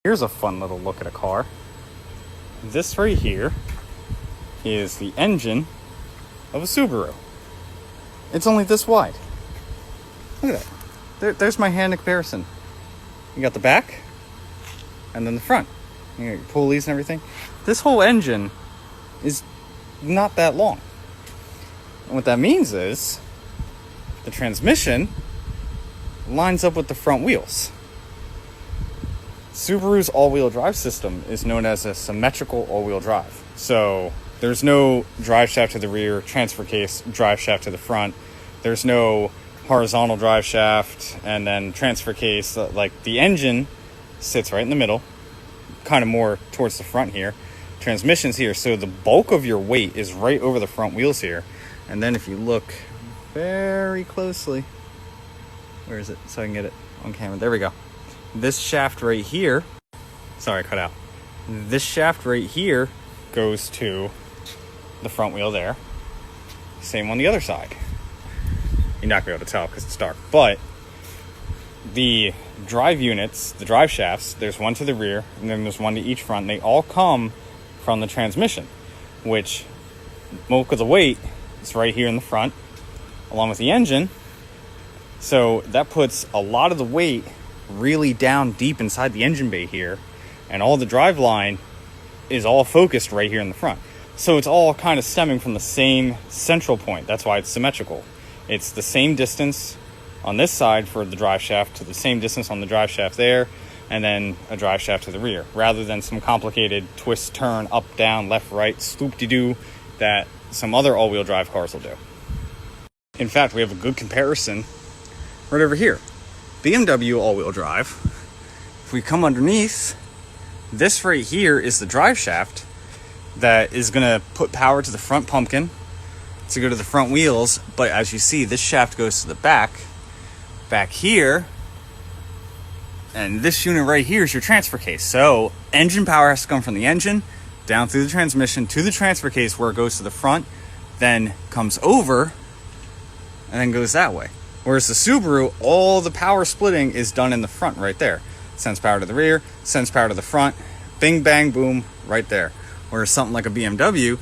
Here's a fun little look at a car. This right here is the engine of a Subaru. It's only this wide. Look at that. There's my hand in comparison. You got the back and then the front. You got your pulleys and everything. This whole engine is not that long. And what that means is the transmission lines up with the front wheels. Subaru's all-wheel drive system is known as a symmetrical all-wheel drive. So there's no drive shaft to the rear, transfer case, drive shaft to the front. There's no horizontal drive shaft and then transfer case. Like, the engine sits right in the middle, kind of more towards the front here. Transmission's here, so the bulk of your weight is right over the front wheels here. And then if you look very closely, where is it? So I can get it on camera. There we go. This shaft right here, sorry, cut out. This shaft right here goes to the front wheel there. Same on the other side. You're not gonna be able to tell because it's dark. But the drive units, the drive shafts, there's one to the rear and then there's one to each front. They all come from the transmission, which bulk of the weight is right here in the front, along with the engine. So that puts a lot of the weight really down deep inside the engine bay here, and all the drive line is all focused right here in the front. So it's all kind of stemming from the same central point. That's why it's symmetrical. It's the same distance on this side for the drive shaft to the same distance on the drive shaft there, and then a drive shaft to the rear, rather than some complicated twist, turn, up, down, left, right, swoop-de-doo that some other all-wheel drive cars will do. In fact, we have a good comparison right over here. BMW all-wheel drive. If we come underneath, this right here is the drive shaft that is going to put power to the front pumpkin to go to the front wheels. But as you see, this shaft goes to the back here, and this unit right here is your transfer case. So engine power has to come from the engine down through the transmission to the transfer case, where it goes to the front, then comes over and then goes that way. Whereas the Subaru, all the power splitting is done in the front right there. Sends power to the rear, sends power to the front, bing, bang, boom, right there. Whereas something like a BMW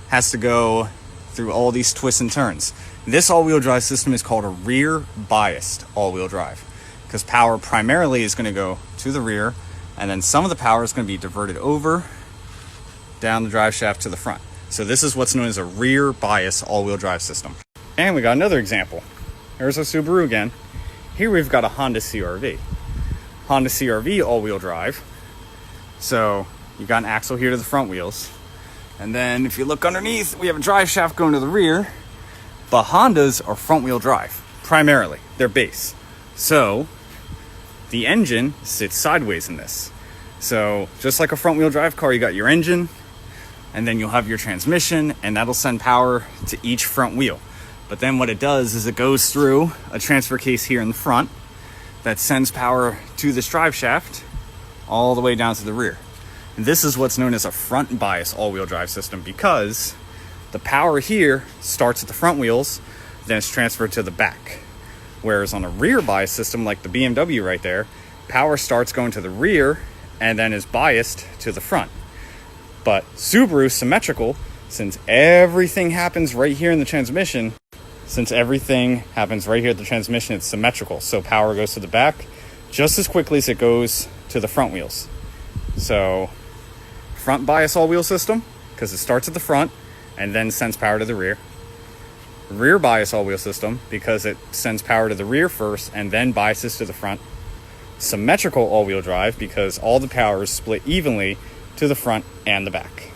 has to go through all these twists and turns. This all-wheel drive system is called a rear-biased all-wheel drive, because power primarily is going to go to the rear, and then some of the power is going to be diverted over down the drive shaft to the front. So this is what's known as a rear-biased all-wheel drive system. And we got another example. Here's a Subaru again. Here we've got a Honda CR-V. Honda CR-V all-wheel drive. So you got an axle here to the front wheels. And then if you look underneath, we have a drive shaft going to the rear. But Hondas are front-wheel drive, primarily. They're base. So the engine sits sideways in this. So just like a front-wheel drive car, you got your engine, and then you'll have your transmission, and that'll send power to each front wheel. But then what it does is it goes through a transfer case here in the front that sends power to this drive shaft all the way down to the rear. And this is what's known as a front bias all-wheel drive system, because the power here starts at the front wheels, then it's transferred to the back. Whereas on a rear bias system like the BMW right there, power starts going to the rear and then is biased to the front. But Subaru symmetrical, since everything happens right here in the transmission, it's symmetrical. So power goes to the back just as quickly as it goes to the front wheels. So front bias all-wheel system, because it starts at the front and then sends power to the rear. Rear bias all-wheel system, because it sends power to the rear first and then biases to the front. Symmetrical all-wheel drive, because all the power is split evenly to the front and the back.